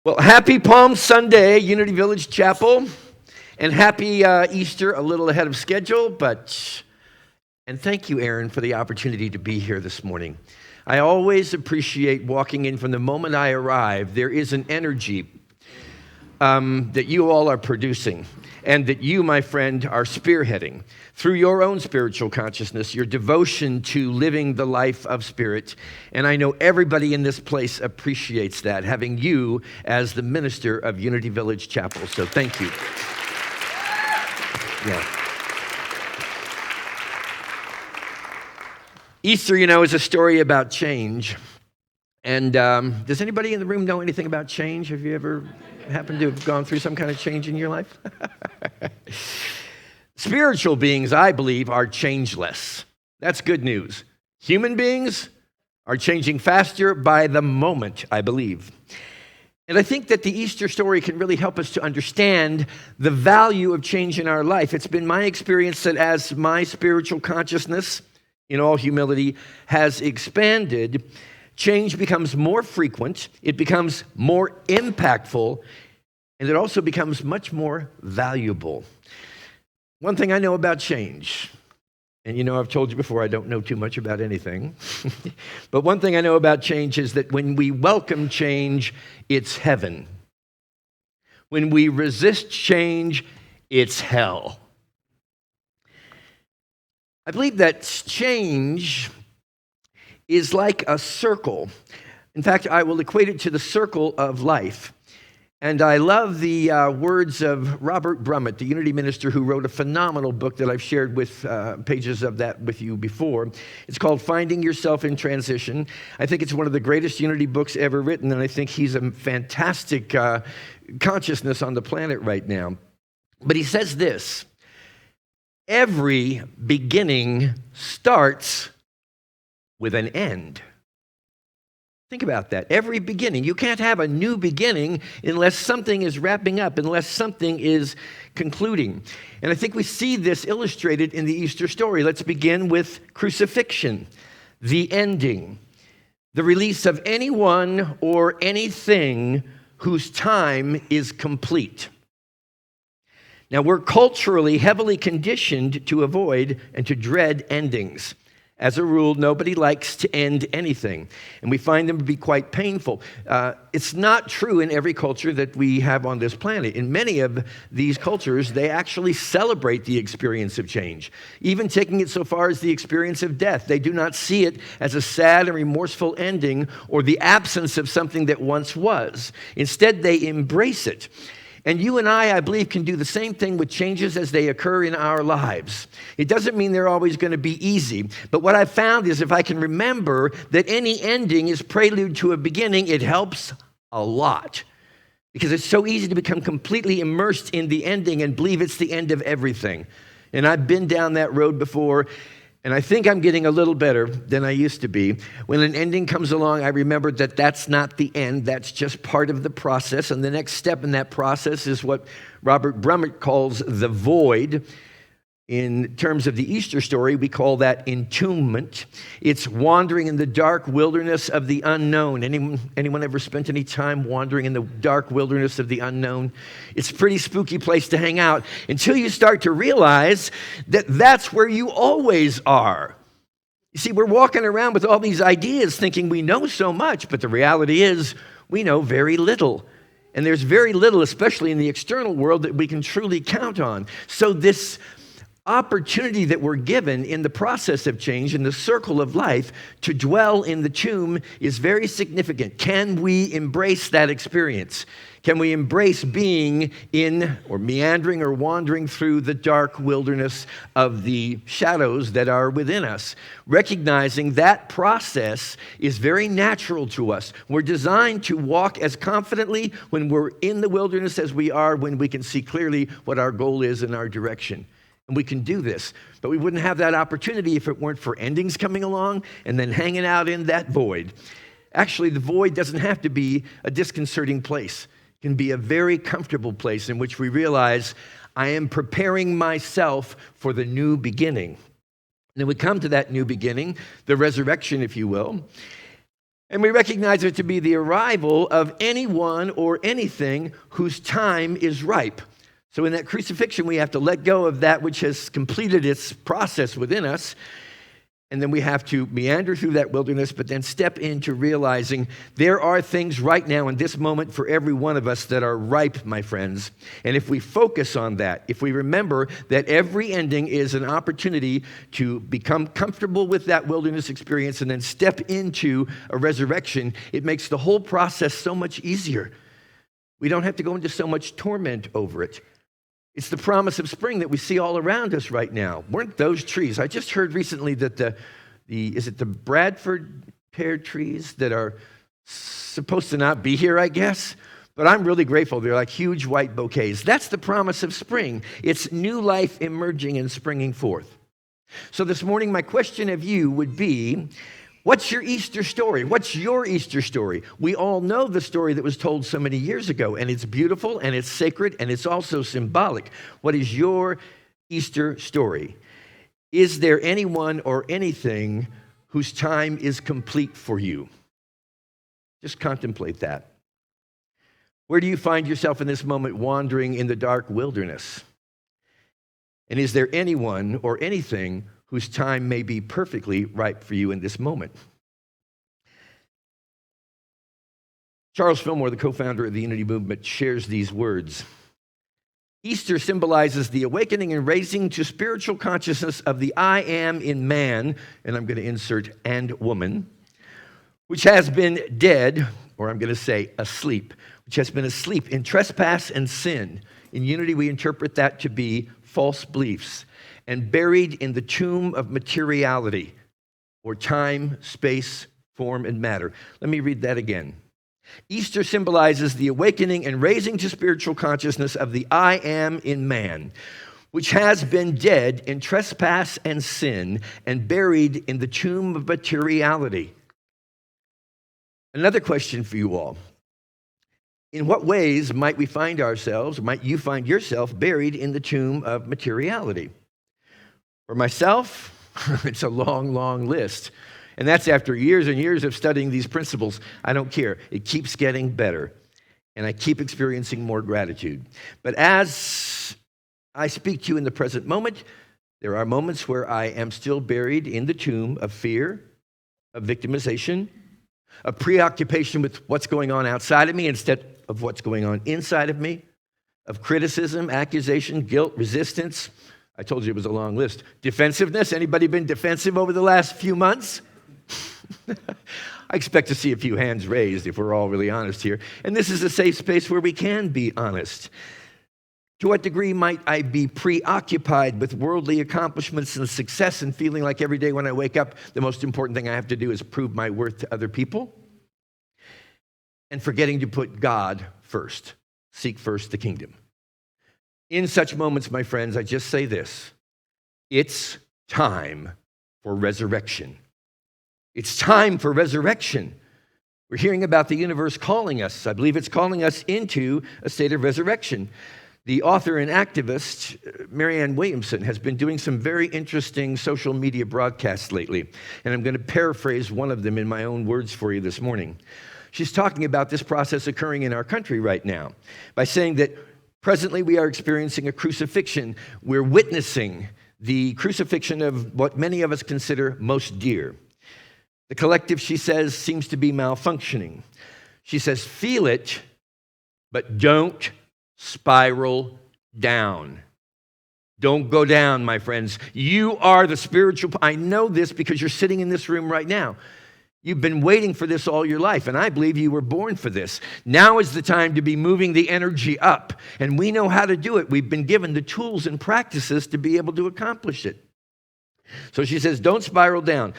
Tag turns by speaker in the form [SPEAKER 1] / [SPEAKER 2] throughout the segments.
[SPEAKER 1] Well, happy Palm Sunday, Unity Village Chapel, and happy Easter, a little ahead of schedule, and thank you, Erin, for the opportunity to be here this morning. I always appreciate walking in from the moment I arrive. There is an energy that you all are producing, and that you, my friend, are spearheading through your own spiritual consciousness, your devotion to living the life of spirit. And I know everybody in this place appreciates that, having you as the minister of Unity Village Chapel. So thank you. Yeah. Easter, is a story about change. And does anybody in the room know anything about change? Have you ever happened to have gone through some kind of change in your life? Spiritual beings, I believe, are changeless. That's good news. Human beings are changing faster by the moment, I believe. And I think that the Easter story can really help us to understand the value of change in our life. It's been my experience that as my spiritual consciousness, in all humility, has expanded, change becomes more frequent, it becomes more impactful, and it also becomes much more valuable. One thing I know about change, and I've told you before I don't know too much about anything, but one thing I know about change is that when we welcome change, it's heaven. When we resist change, it's hell. I believe that change is like a circle. In fact, I will equate it to the circle of life. And I love the words of Robert Brummett, the Unity minister who wrote a phenomenal book that I've shared with pages of that with you before. It's called Finding Yourself in Transition. I think it's one of the greatest Unity books ever written, and I think he's a fantastic consciousness on the planet right now. But he says this: every beginning starts with an end. Think about that. Every beginning. You can't have a new beginning unless something is wrapping up, unless something is concluding. And I think we see this illustrated in the Easter story. Let's begin with crucifixion, the ending, the release of anyone or anything whose time is complete. Now, we're culturally heavily conditioned to avoid and to dread endings. As a rule, nobody likes to end anything, and we find them to be quite painful. It's not true in every culture that we have on this planet. In many of these cultures, they actually celebrate the experience of change, even taking it so far as the experience of death. They do not see it as a sad and remorseful ending or the absence of something that once was. Instead, they embrace it. And you and I believe, can do the same thing with changes as they occur in our lives. It doesn't mean they're always going to be easy, but what I've found is if I can remember that any ending is prelude to a beginning, it helps a lot. Because it's so easy to become completely immersed in the ending and believe it's the end of everything. And I've been down that road before, and I think I'm getting a little better than I used to be. When an ending comes along, I remember that that's not the end. That's just part of the process. And the next step in that process is what Robert Brummett calls the void. In terms of the Easter story, we call that entombment. It's wandering in the dark wilderness of the unknown. Anyone ever spent any time wandering in the dark wilderness of the unknown? It's a pretty spooky place to hang out until you start to realize that that's where you always are. You see, we're walking around with all these ideas thinking we know so much, but the reality is we know very little. And there's very little, especially in the external world, that we can truly count on. So this opportunity that we're given in the process of change, in the circle of life, to dwell in the tomb is very significant. Can we embrace that experience? Can we embrace being in or meandering or wandering through the dark wilderness of the shadows that are within us? Recognizing that process is very natural to us. We're designed to walk as confidently when we're in the wilderness as we are when we can see clearly what our goal is and our direction. And we can do this, but we wouldn't have that opportunity if it weren't for endings coming along and then hanging out in that void. Actually, the void doesn't have to be a disconcerting place. It can be a very comfortable place in which we realize I am preparing myself for the new beginning. And then we come to that new beginning, the resurrection, if you will. And we recognize it to be the arrival of anyone or anything whose time is ripe. So in that crucifixion, we have to let go of that which has completed its process within us. And then we have to meander through that wilderness, but then step into realizing there are things right now in this moment for every one of us that are ripe, my friends. And if we focus on that, if we remember that every ending is an opportunity to become comfortable with that wilderness experience and then step into a resurrection, it makes the whole process so much easier. We don't have to go into so much torment over it. It's the promise of spring that we see all around us right now. Weren't those trees? I just heard recently that is it the Bradford pear trees that are supposed to not be here, I guess? But I'm really grateful. They're like huge white bouquets. That's the promise of spring. It's new life emerging and springing forth. So this morning, my question of you would be, what's your Easter story? What's your Easter story? We all know the story that was told so many years ago, and it's beautiful, and it's sacred, and it's also symbolic. What is your Easter story? Is there anyone or anything whose time is complete for you? Just contemplate that. Where do you find yourself in this moment wandering in the dark wilderness? And is there anyone or anything whose time may be perfectly ripe for you in this moment? Charles Fillmore, the co-founder of the Unity Movement, shares these words. Easter symbolizes the awakening and raising to spiritual consciousness of the I am in man, and I'm going to insert and woman, which has been dead, or I'm going to say asleep, which has been asleep in trespass and sin. In Unity, we interpret that to be false beliefs, and buried in the tomb of materiality, or time, space, form, and matter. Let me read that again. Easter symbolizes the awakening and raising to spiritual consciousness of the I am in man, which has been dead in trespass and sin and buried in the tomb of materiality. Another question for you all. In what ways might we find ourselves, might you find yourself buried in the tomb of materiality? For myself, it's a long, long list. And that's after years and years of studying these principles. I don't care. It keeps getting better. And I keep experiencing more gratitude. But as I speak to you in the present moment, there are moments where I am still buried in the tomb of fear, of victimization, of preoccupation with what's going on outside of me instead of what's going on inside of me, of criticism, accusation, guilt, resistance. I told you it was a long list. Defensiveness. Anybody been defensive over the last few months? I expect to see a few hands raised if we're all really honest here. And this is a safe space where we can be honest. To what degree might I be preoccupied with worldly accomplishments and success and feeling like every day when I wake up, the most important thing I have to do is prove my worth to other people? And forgetting to put God first. Seek first the kingdom. In such moments, my friends, I just say this. It's time for resurrection. It's time for resurrection. We're hearing about the universe calling us. I believe it's calling us into a state of resurrection. The author and activist, Marianne Williamson, has been doing some very interesting social media broadcasts lately, and I'm going to paraphrase one of them in my own words for you this morning. She's talking about this process occurring in our country right now by saying that presently we are experiencing a crucifixion. We're witnessing the crucifixion of what many of us consider most dear. The collective, she says, seems to be malfunctioning. She says, feel it, but don't spiral down. Don't go down, my friends. You are the spiritual. I know this because you're sitting in this room right now. You've been waiting for this all your life, and I believe you were born for this. Now is the time to be moving the energy up, and we know how to do it. We've been given the tools and practices to be able to accomplish it. So she says, don't spiral down.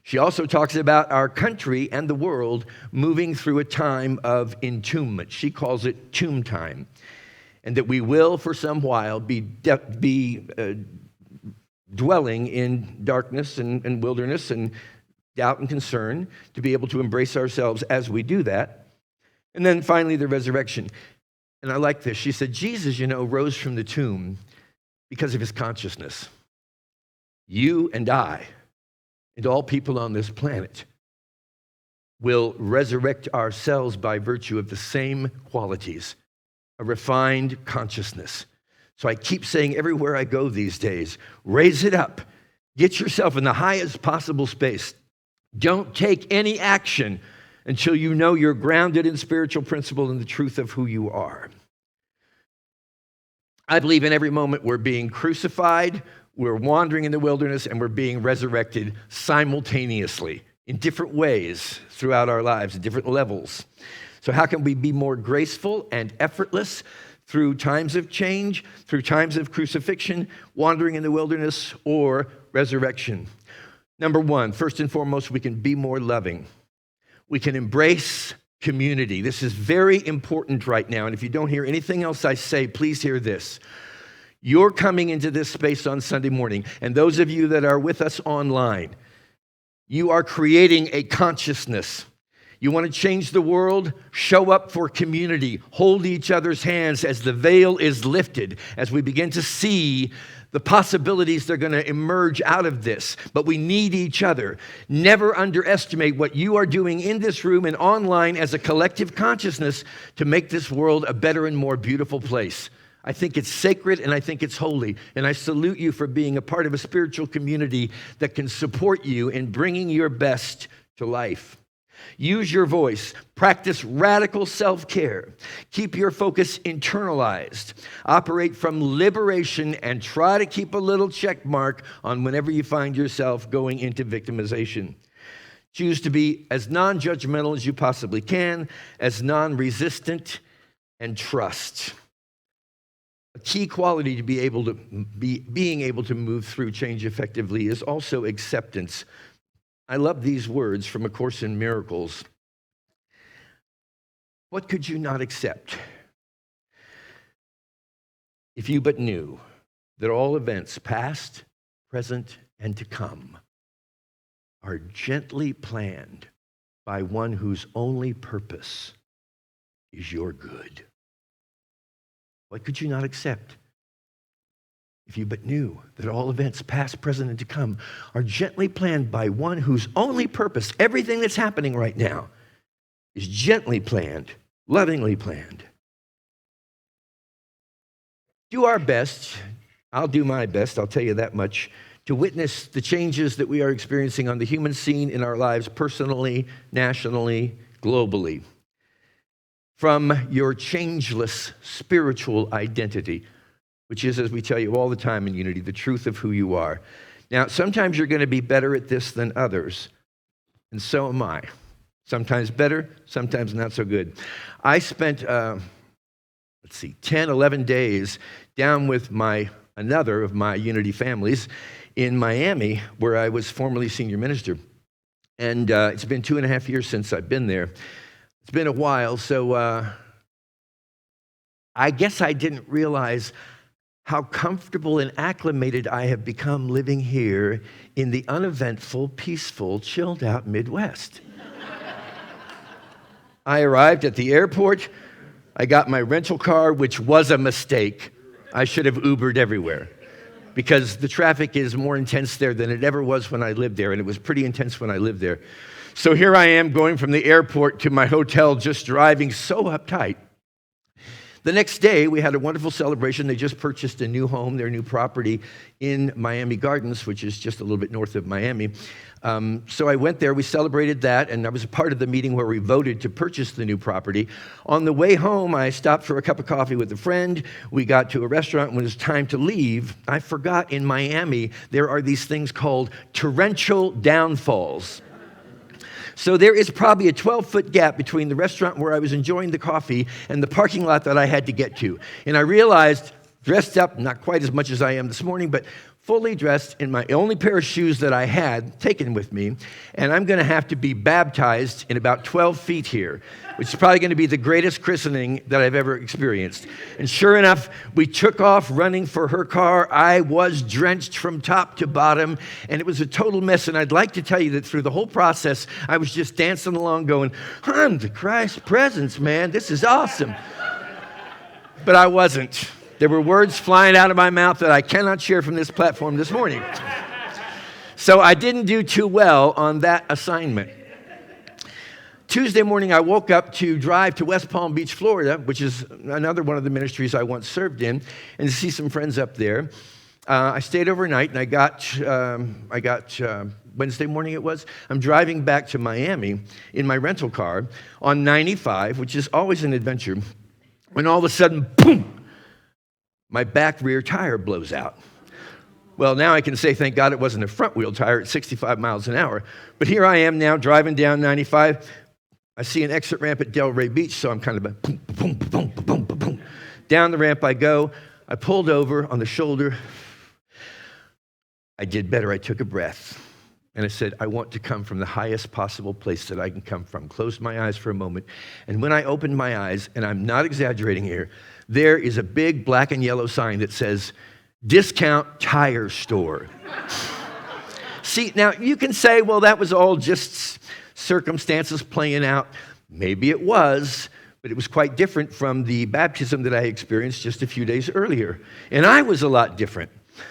[SPEAKER 1] She also talks about our country and the world moving through a time of entombment. She calls it tomb time. And that we will, for some while, be dwelling in darkness and wilderness and doubt and concern, to be able to embrace ourselves as we do that. And then finally, the resurrection. And I like this. She said, Jesus, rose from the tomb because of his consciousness. You and I, and all people on this planet, will resurrect ourselves by virtue of the same qualities, a refined consciousness. So I keep saying everywhere I go these days, raise it up. Get yourself in the highest possible space. Don't take any action until you know you're grounded in spiritual principle and the truth of who you are. I believe in every moment we're being crucified, we're wandering in the wilderness, and we're being resurrected simultaneously in different ways throughout our lives, at different levels. So how can we be more graceful and effortless through times of change, through times of crucifixion, wandering in the wilderness, or resurrection? Number one, first and foremost, we can be more loving. We can embrace community. This is very important right now, and if you don't hear anything else I say, please hear this. You're coming into this space on Sunday morning, and those of you that are with us online, you are creating a consciousness. You want to change the world? Show up for community. Hold each other's hands as the veil is lifted, as we begin to see the possibilities that are going to emerge out of this. But we need each other. Never underestimate what you are doing in this room and online as a collective consciousness to make this world a better and more beautiful place. I think it's sacred and I think it's holy. And I salute you for being a part of a spiritual community that can support you in bringing your best to life. Use your voice. Practice radical self-care. Keep your focus internalized. Operate from liberation and try to keep a little check mark on whenever you find yourself going into victimization. Choose to be as non-judgmental as you possibly can, as non-resistant, and trust. A key quality to being able to move through change effectively is also acceptance. I love these words from A Course in Miracles. What could you not accept if you but knew that all events, past, present, and to come, are gently planned by one whose only purpose is your good? What could you not accept if you but knew that all events, past, present, and to come, are gently planned by one whose only purpose, everything that's happening right now, is gently planned, lovingly planned? Do our best, I'll do my best, I'll tell you that much, to witness the changes that we are experiencing on the human scene in our lives personally, nationally, globally. From your changeless spiritual identity, which is, as we tell you all the time in Unity, the truth of who you are. Now, sometimes you're going to be better at this than others, and so am I. Sometimes better, sometimes not so good. I spent, 10, 11 days down with another of my Unity families in Miami, where I was formerly senior minister. And it's been 2.5 years since I've been there. It's been a while, so I guess I didn't realize how comfortable and acclimated I have become living here in the uneventful, peaceful, chilled-out Midwest. I arrived at the airport. I got my rental car, which was a mistake. I should have Ubered everywhere because the traffic is more intense there than it ever was when I lived there, and it was pretty intense when I lived there. So here I am going from the airport to my hotel, just driving so uptight. The next day, we had a wonderful celebration. They just purchased a new home, their new property in Miami Gardens, which is just a little bit north of Miami. So I went there, we celebrated that, and I was a part of the meeting where we voted to purchase the new property. On the way home, I stopped for a cup of coffee with a friend. We got to a restaurant. When it was time to leave, I forgot in Miami, there are these things called torrential downfalls. So there is probably a 12-foot gap between the restaurant where I was enjoying the coffee and the parking lot that I had to get to. And I realized, dressed up, not quite as much as I am this morning, but fully dressed in my only pair of shoes that I had taken with me, and I'm going to have to be baptized in about 12 feet here, which is probably going to be the greatest christening that I've ever experienced. And sure enough, we took off running for her car. I was drenched from top to bottom, and it was a total mess. And I'd like to tell you that through the whole process, I was just dancing along going, the Christ presence, man, this is awesome. But I wasn't. There were words flying out of my mouth that I cannot share from this platform this morning. So I didn't do too well on that assignment. Tuesday morning, I woke up to drive to West Palm Beach, Florida, which is another one of the ministries I once served in, and to see some friends up there. I stayed overnight, and I got Wednesday morning it was. I'm driving back to Miami in my rental car on 95, which is always an adventure, when all of a sudden, boom, my back rear tire blows out. Well, now I can say, thank God it wasn't a front-wheel tire at 65 miles an hour. But here I am now driving down 95. I see an exit ramp at Delray Beach, so I'm kind of boom, boom, boom, boom, boom, boom, boom. Down the ramp I go. I pulled over on the shoulder. I did better. I took a breath. And I said, I want to come from the highest possible place that I can come from. Closed my eyes for a moment. And when I opened my eyes, and I'm not exaggerating here, there is a big black and yellow sign that says, Discount Tire Store. See, now you can say, well, that was all just circumstances playing out. Maybe it was, but it was quite different from the baptism that I experienced just a few days earlier. And I was a lot different.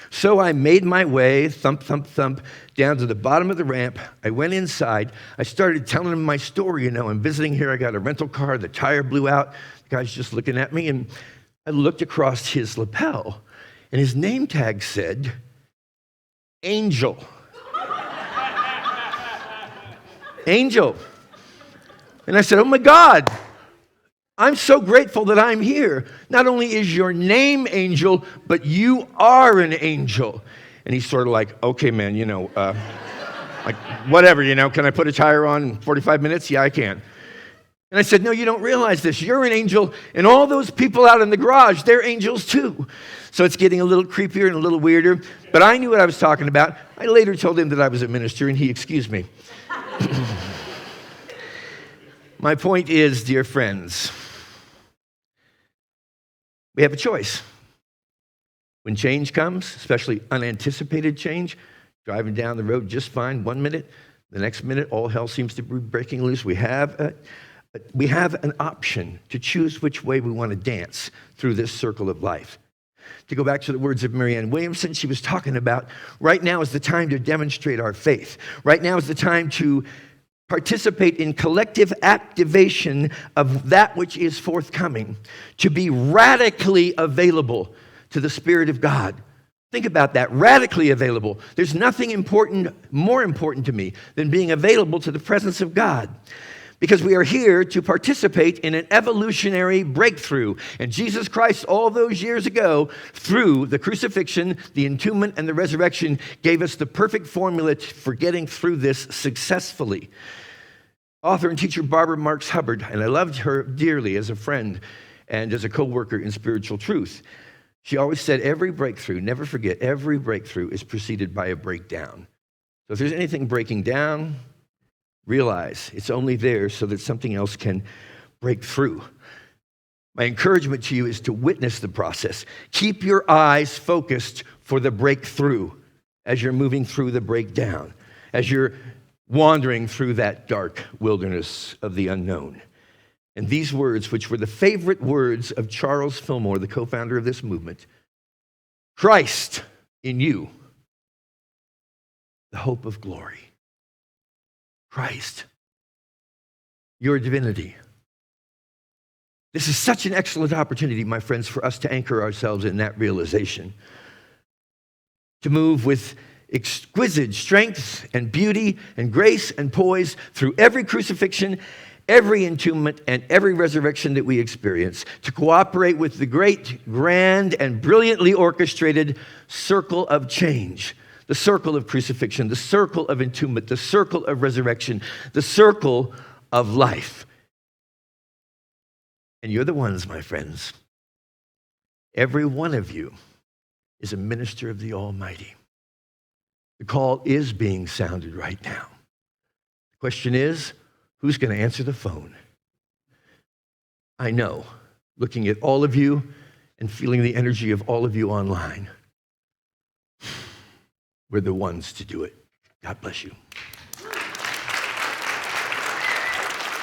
[SPEAKER 1] So I made my way, thump, thump, thump, down to the bottom of the ramp. I went inside. I started telling him my story. I'm visiting here. I got a rental car. The tire blew out. The guy's just looking at me. And I looked across his lapel, and his name tag said, Angel. Angel. And I said, oh my God, I'm so grateful that I'm here. Not only is your name Angel, but you are an angel. And he's sort of like, okay, man, like whatever, can I put a tire on in 45 minutes? Yeah, I can. And I said, no, you don't realize this. You're an angel, and all those people out in the garage, they're angels too. So it's getting a little creepier and a little weirder, but I knew what I was talking about. I later told him that I was a minister, and he excused me. My point is, dear friends, we have a choice. When change comes, especially unanticipated change, driving down the road just fine 1 minute, the next minute all hell seems to be breaking loose. We have an option to choose which way we want to dance through this circle of life. To go back to the words of Marianne Williamson, she was talking about, right now is the time to demonstrate our faith. Right now is the time to participate in collective activation of that which is forthcoming, to be radically available to the Spirit of God. Think about that, radically available. There's nothing more important to me than being available to the presence of God, because we are here to participate in an evolutionary breakthrough. And Jesus Christ, all those years ago, through the crucifixion, the entombment, and the resurrection, gave us the perfect formula for getting through this successfully. Author and teacher Barbara Marx Hubbard, and I loved her dearly as a friend and as a co-worker in spiritual truth. She always said every breakthrough, never forget, every breakthrough is preceded by a breakdown. So if there's anything breaking down, realize it's only there so that something else can break through. My encouragement to you is to witness the process. Keep your eyes focused for the breakthrough as you're moving through the breakdown, as you're wandering through that dark wilderness of the unknown. And these words, which were the favorite words of Charles Fillmore, the co-founder of this movement, Christ in you, the hope of glory. Christ, your divinity. This is such an excellent opportunity, my friends, for us to anchor ourselves in that realization, to move with exquisite strength and beauty and grace and poise through every crucifixion, every entombment, and every resurrection that we experience, to cooperate with the great, grand, and brilliantly orchestrated circle of change. The circle of crucifixion, the circle of entombment, the circle of resurrection, the circle of life. And you're the ones, my friends. Every one of you is a minister of the Almighty. The call is being sounded right now. The question is, who's going to answer the phone? I know, looking at all of you and feeling the energy of all of you online, we're the ones to do it. God bless you.